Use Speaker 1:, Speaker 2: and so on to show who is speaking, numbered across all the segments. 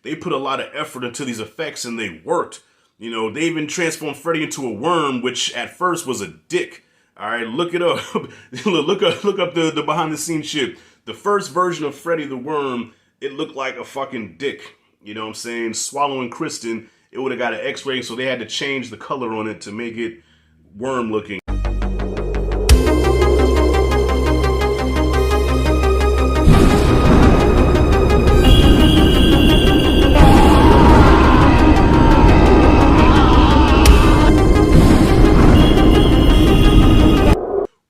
Speaker 1: they put a lot of effort into these effects and they worked. You know, they even transformed Freddy into a worm, which at first was a dick. All right, look it up. look up the behind the scenes shit. The first version of Freddy the Worm, it looked like a fucking dick. You know what I'm saying? Swallowing Kristen, it would have got an X-ray, so they had to change the color on it to make it worm looking.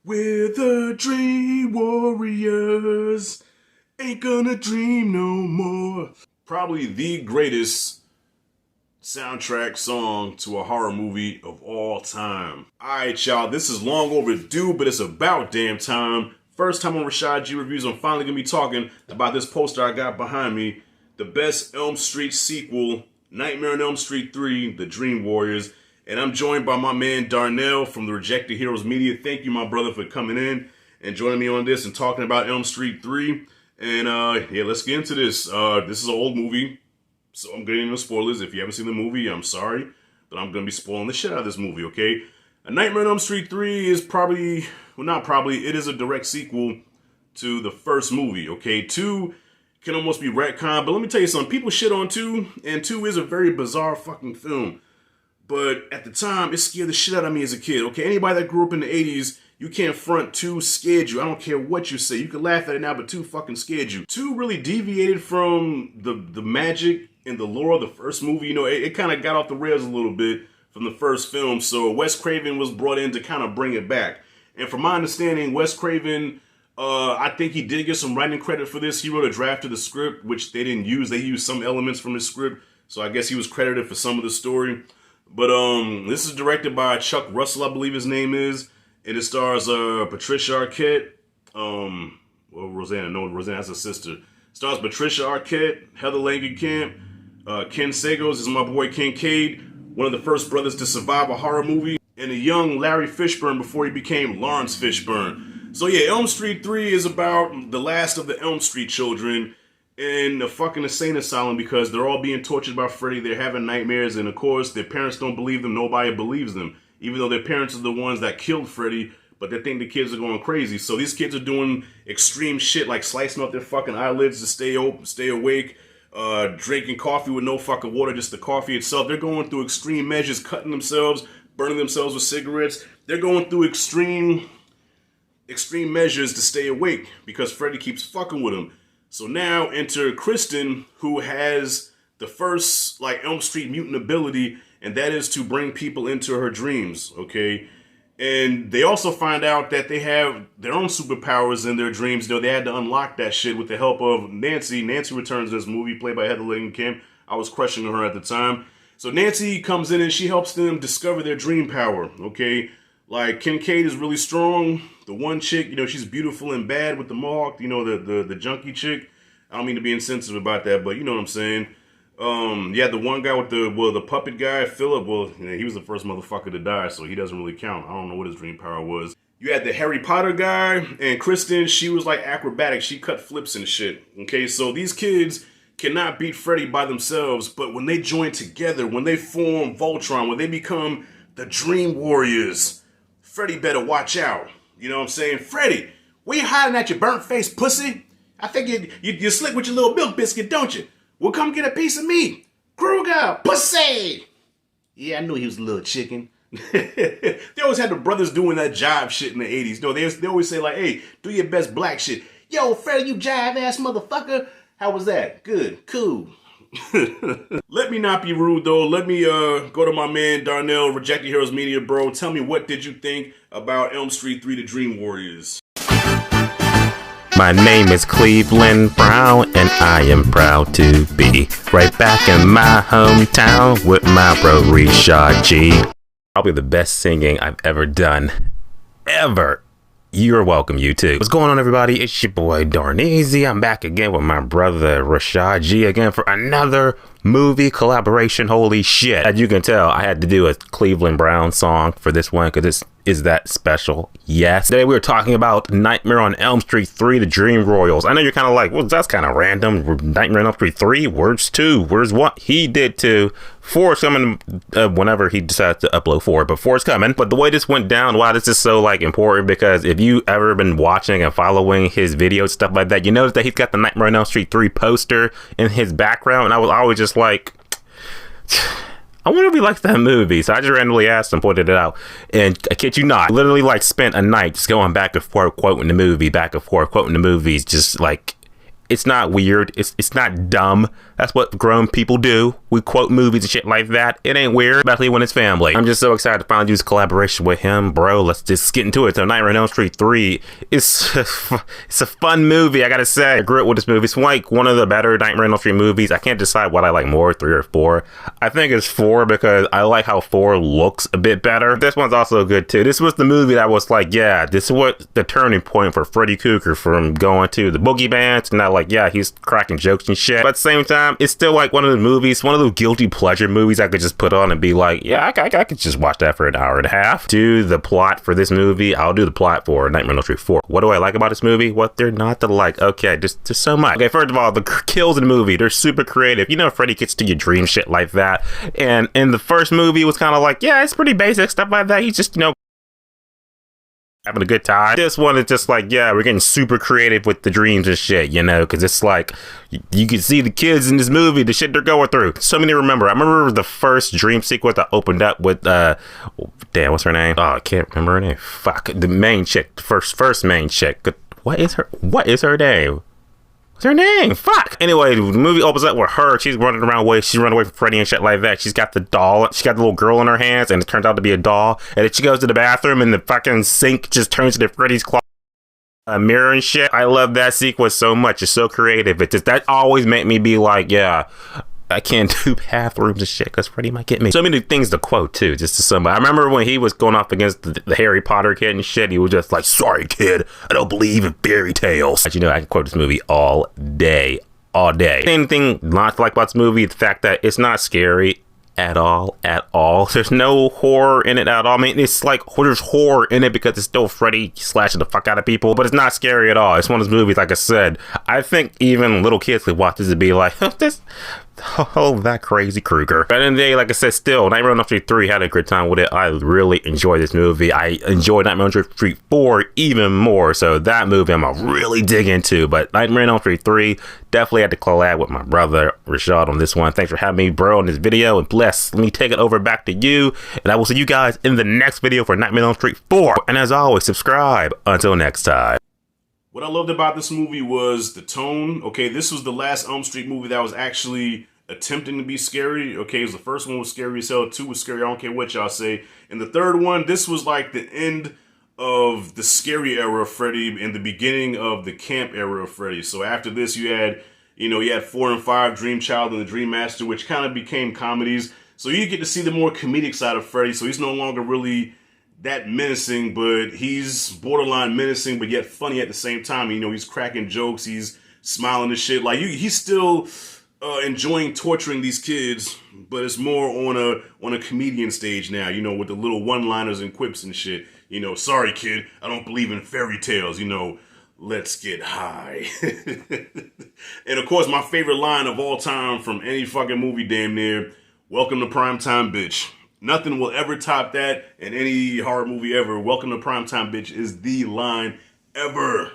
Speaker 1: We're the Dream Warriors, ain't gonna dream no more. Probably the greatest soundtrack song to a horror movie of all time. Alright y'all, this is long overdue, but it's about damn time. First time on Rashad G Reviews, I'm finally gonna be talking about this poster I got behind me. The best Elm Street sequel, Nightmare on Elm Street 3, The Dream Warriors. And I'm joined by my man Darnell from the Rejected Heroes Media. Thank you, my brother, for coming in and joining me on this and talking about Elm Street 3. And yeah, let's get into this. This is an old movie, so I'm getting into spoilers. If you haven't seen the movie, I'm sorry, but I'm going to be spoiling the shit out of this movie, okay? A Nightmare on Elm Street 3 is probably, well, not probably, it is a direct sequel to the first movie, okay? 2 can almost be retconned, but let me tell you something. People shit on 2, and 2 is a very bizarre fucking film. But at the time, it scared the shit out of me as a kid, okay? Anybody that grew up in the 80s, you can't front 2 scared you. I don't care what you say. You can laugh at it now, but 2 fucking scared you. 2 really deviated from the magic and the lore of the first movie. You know, it kind of got off the rails a little bit from the first film. So Wes Craven was brought in to kind of bring it back. And from my understanding, Wes Craven, I think he did get some writing credit for this. He wrote a draft of the script, which they didn't use. They used some elements from his script. So I guess he was credited for some of the story. But this is directed by Chuck Russell, I believe his name is. And it stars Patricia Arquette. Well, Rosanna. No, Rosanna has a sister. Stars Patricia Arquette, Heather Langenkamp, Ken Sagos is my boy Kincaid, one of the first brothers to survive a horror movie, and a young Larry Fishburne before he became Lawrence Fishburne. So yeah, Elm Street 3 is about the last of the Elm Street children in a fucking insane asylum because they're all being tortured by Freddy. They're having nightmares, and of course, their parents don't believe them. Nobody believes them, even though their parents are the ones that killed Freddy, but they think the kids are going crazy. So these kids are doing extreme shit like slicing up their fucking eyelids to stay awake, drinking coffee with no fucking water, just the coffee itself. They're going through extreme measures, cutting themselves, burning themselves with cigarettes. They're going through extreme measures to stay awake because Freddy keeps fucking with them. So now enter Kristen, who has the first like Elm Street mutant ability, and that is to bring people into her dreams, okay? And they also find out that they have their own superpowers in their dreams. You know, they had to unlock that shit with the help of Nancy. Nancy returns in this movie, played by Heather Langenkamp. I was crushing her at the time. So Nancy comes in and she helps them discover their dream power, okay? Like, Kincaid is really strong. The one chick, you know, she's beautiful and bad with the mohawk, you know, the junkie chick. I don't mean to be insensitive about that, but you know what I'm saying. Yeah, the one guy with the puppet guy, Philip, well, you know, he was the first motherfucker to die, so he doesn't really count. I don't know what his dream power was. You had the Harry Potter guy, and Kristen, she was like acrobatic. She cut flips and shit. Okay, so these kids cannot beat Freddy by themselves, but when they join together, when they form Voltron, when they become the Dream Warriors, Freddy better watch out. You know what I'm saying? Freddy, where you hiding at, you burnt face pussy? I think you're slick with your little milk biscuit, don't you? Well, come get a piece of me. Kruger, pussy! Yeah, I knew he was a little chicken. They always had the brothers doing that jive shit in the 80s. No, they always say like, hey, do your best black shit. Yo, Freddy, you jive ass motherfucker. How was that? Good, cool. Let me not be rude though. Let me go to my man Darnell, Rejected Heroes Media, bro. Tell me, what did you think about Elm Street 3: The Dream Warriors?
Speaker 2: My name is Cleveland Brown, and I am proud to be right back in my hometown with my bro Rashad G. Probably the best singing I've ever done, ever. You're welcome, you too. What's going on, everybody? It's your boy Darneezy. I'm back again with my brother Rashad G again for another movie collaboration. Holy shit. As you can tell, I had to do a Cleveland Brown song for this one because it's Is that special? Yes. Today we were talking about Nightmare on Elm Street 3, The Dream Royals. I know you're kind of like, well, that's kind of random. Nightmare on Elm Street 3? Where's 2? Where's 1? He did 2. 4 is coming whenever he decides to upload 4, but 4 is coming. But the way this went down, why this is so like important, because if you ever been watching and following his videos, stuff like that, you notice that he's got the Nightmare on Elm Street 3 poster in his background. And I was always just like, I wonder if he likes that movie. So I just randomly asked him, pointed it out. And I kid you not, literally like spent a night just going back and forth, quoting the movie, back and forth, quoting the movies. Just like, it's not weird. It's not dumb. That's what grown people do. We quote movies and shit like that. It ain't weird, especially when it's family. I'm just so excited to finally do this collaboration with him, bro. Let's just get into it. So Nightmare on Elm Street 3 it's a fun movie, I gotta say. I grew up with this movie. It's like one of the better Nightmare on Elm Street movies. I can't decide what I like more, 3 or 4. I think it's 4 because I like how 4 looks a bit better. This one's also good too. This was the movie that was like, yeah, this is what the turning point for Freddy Krueger from going to the boogie bands. Now, like, yeah, he's cracking jokes and shit. But at the same time, it's still like one of the movies, one of those guilty pleasure movies I could just put on and be like, yeah, I could just watch that for an hour and a half. Do the plot for this movie. I'll do the plot for Nightmare on Elm Street 4. What do I like about this movie? What they're not to like. Okay, just so much. Okay, first of all, the kills in the movie, they're super creative. You know, Freddy gets to your dream, shit like that. And in the first movie, it was kind of like, yeah, it's pretty basic stuff like that. He's just, you know, having a good time. This one is just like, yeah, we're getting super creative with the dreams and shit, you know, because it's like, you can see the kids in this movie, the shit they're going through. So many remember. I remember the first dream sequence that opened up with, damn, what's her name? Oh, I can't remember her name. Fuck, the main chick, the first main chick. What is her name? What's her name? Fuck. Anyway, the movie opens up with her. She's running around she's running away from Freddy and shit like that. She's got the doll. She got the little girl in her hands, and it turns out to be a doll. And then she goes to the bathroom, and the fucking sink just turns into Freddy's claw. Mirror and shit. I love that sequence so much. It's so creative. It just, that always made me be like, yeah, I can't do bathrooms and shit because Freddy might get me. So many things to quote too, just to somebody. I remember when he was going off against the Harry Potter kid and shit, he was just like, sorry kid, I don't believe in fairy tales. But you know, I can quote this movie all day. Same thing not to like about this movie, the fact that it's not scary at all. There's no horror in it at all. I mean, it's like there's horror in it because it's still Freddy slashing the fuck out of people, but it's not scary at all. It's one of those movies, like I said, I think even little kids could watch this and be like, that crazy Krueger. But in the day, like I said, still, Nightmare on Elm Street 3 had a good time with it. I really enjoyed this movie. I enjoyed Nightmare on Elm Street 4 even more. So that movie I'm gonna really dig into. But Nightmare on Elm Street 3, definitely had to collab with my brother Rashad on this one. Thanks for having me, bro, on this video. And bless, let me take it over back to you. And I will see you guys in the next video for Nightmare on Elm Street 4. And as always, subscribe. Until next time.
Speaker 1: What I loved about this movie was the tone. Okay, this was the last Elm Street movie that was actually attempting to be scary. Okay, the first one was scary as hell. 2 was scary. I don't care what y'all say. And the third one, this was like the end of the scary era of Freddy and the beginning of the camp era of Freddy. So after this, you had 4 and 5, Dream Child and the Dream Master, which kind of became comedies. So you get to see the more comedic side of Freddy. So he's no longer really that menacing, but he's borderline menacing, but yet funny at the same time. You know, he's cracking jokes, he's smiling and shit. Like he's still enjoying torturing these kids, but it's more on a comedian stage now. You know, with the little one-liners and quips and shit. You know, sorry kid, I don't believe in fairy tales. You know, let's get high. And of course, my favorite line of all time from any fucking movie, damn near, welcome to primetime, bitch. Nothing will ever top that in any horror movie ever. Welcome to primetime, bitch is the line ever.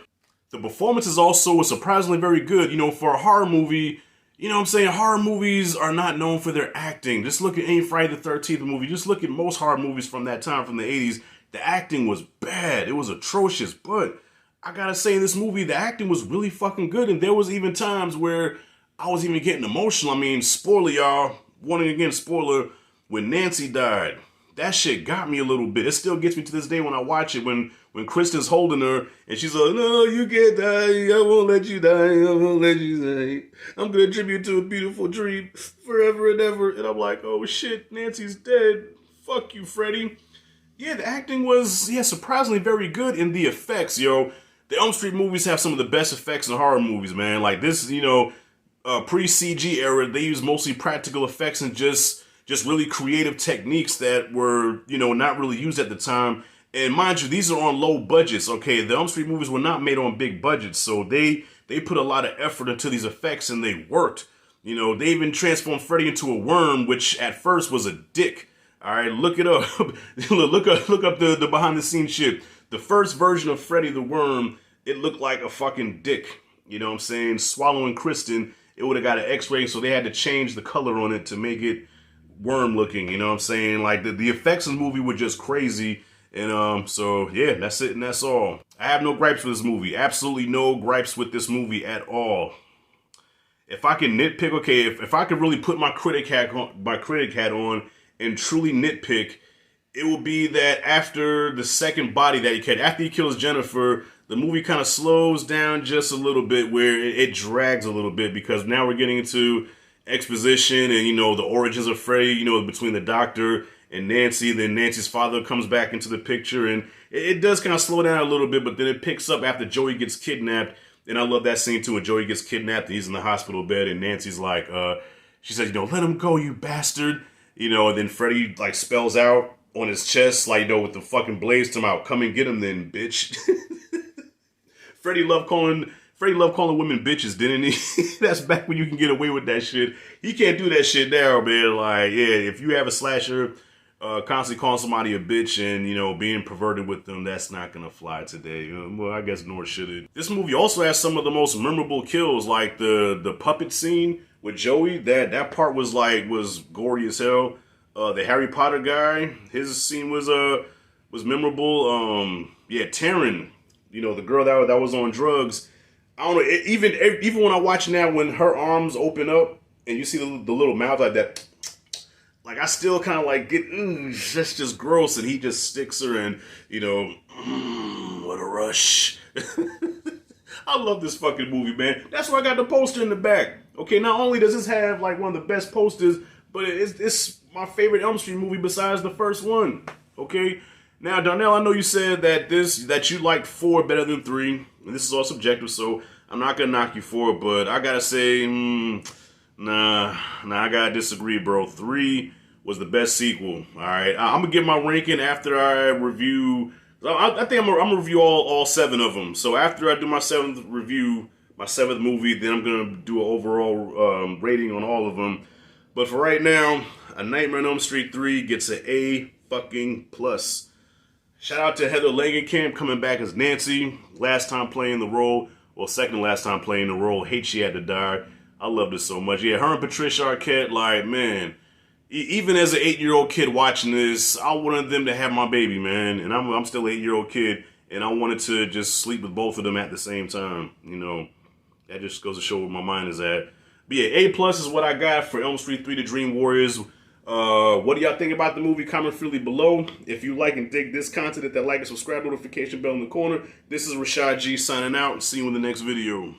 Speaker 1: The performance is also surprisingly very good. You know, for a horror movie, you know what I'm saying? Horror movies are not known for their acting. Just look at any Friday the 13th movie. Just look at most horror movies from that time, from the 80s. The acting was bad. It was atrocious. But I gotta say, in this movie, the acting was really fucking good. And there was even times where I was even getting emotional. I mean, spoiler, y'all. Warning again, spoiler. When Nancy died, that shit got me a little bit. It still gets me to this day when I watch it. When Kristen's holding her and she's like, no, you can't die. I won't let you die. I won't let you die. I'm going to tribute to a beautiful dream forever and ever. And I'm like, oh shit, Nancy's dead. Fuck you, Freddy. Yeah, the acting was, surprisingly very good. And the effects, yo. The Elm Street movies have some of the best effects in horror movies, man. Like this, pre-CG era, they use mostly practical effects and just really creative techniques that were, not really used at the time. And mind you, these are on low budgets, okay? The Elm Street movies were not made on big budgets, so they put a lot of effort into these effects, and they worked. You know, they even transformed Freddy into a worm, which at first was a dick. All right, look it up. look up the behind the scenes shit. The first version of Freddy the Worm, it looked like a fucking dick. You know what I'm saying? Swallowing Kristen, it would have got an X-ray, so they had to change the color on it to make it worm looking. You know what I'm saying? Like the effects in the movie were just crazy. And so yeah, that's it and that's all. I have no gripes with this movie. Absolutely no gripes with this movie at all. If I can nitpick, okay, if I could really put my critic hat on and truly nitpick, it will be that after the second body that he killed, after he kills Jennifer, the movie kind of slows down just a little bit, where it drags a little bit, because now we're getting into exposition and, you know, the origins of Freddy, you know, between the doctor and Nancy. Then Nancy's father comes back into the picture, and it does kind of slow down a little bit, but then it picks up after Joey gets kidnapped. And I love that scene too, when Joey gets kidnapped and he's in the hospital bed, and Nancy's like, she says, you know, let him go, you bastard. You know, and then Freddy like spells out on his chest, like, you know, with the fucking blades to him out, come and get him then, bitch. Freddy loved calling women bitches, didn't he? That's back when you can get away with that shit. He can't do that shit now, man. Like, yeah, if you have a slasher constantly calling somebody a bitch and, you know, being perverted with them, that's not gonna fly today. Well, I guess nor should it. This movie also has some of the most memorable kills, like the puppet scene with Joey. That part was gory as hell. The Harry Potter guy, his scene was memorable. Yeah, Taryn, you know, the girl that was on drugs. I don't know. Even when I watch now, when her arms open up and you see the little mouth like that, like I still kind of like get, that's just gross. And he just sticks her, and, you know, what a rush. I love this fucking movie, man. That's why I got the poster in the back. Okay, not only does this have like one of the best posters, but it's my favorite Elm Street movie besides the first one. Okay. Now, Darnell, I know you said that you liked 4 better than 3, and this is all subjective, so I'm not gonna knock you for it, but I gotta say, nah, I gotta disagree, bro. 3 was the best sequel. All right, I'm gonna give my ranking after I review. I think I'm gonna review all 7 of them. So after I do my 7th review, my 7th movie, then I'm gonna do an overall rating on all of them. But for right now, A Nightmare on Elm Street 3 gets an A fucking plus. Shout out to Heather Langenkamp coming back as Nancy. Last time playing the role, well, second last time playing the role. Hate she had to die. I loved it so much. Yeah, her and Patricia Arquette, like, man, even as an 8-year-old kid watching this, I wanted them to have my baby, man. And I'm still an 8-year-old kid, and I wanted to just sleep with both of them at the same time. You know, that just goes to show where my mind is at. But yeah, A+ is what I got for Elm Street 3: The Dream Warriors. What do y'all think about the movie? Comment freely below. If you like and dig this content, hit that like and subscribe notification bell in the corner. This is Rashad G signing out. See you in the next video.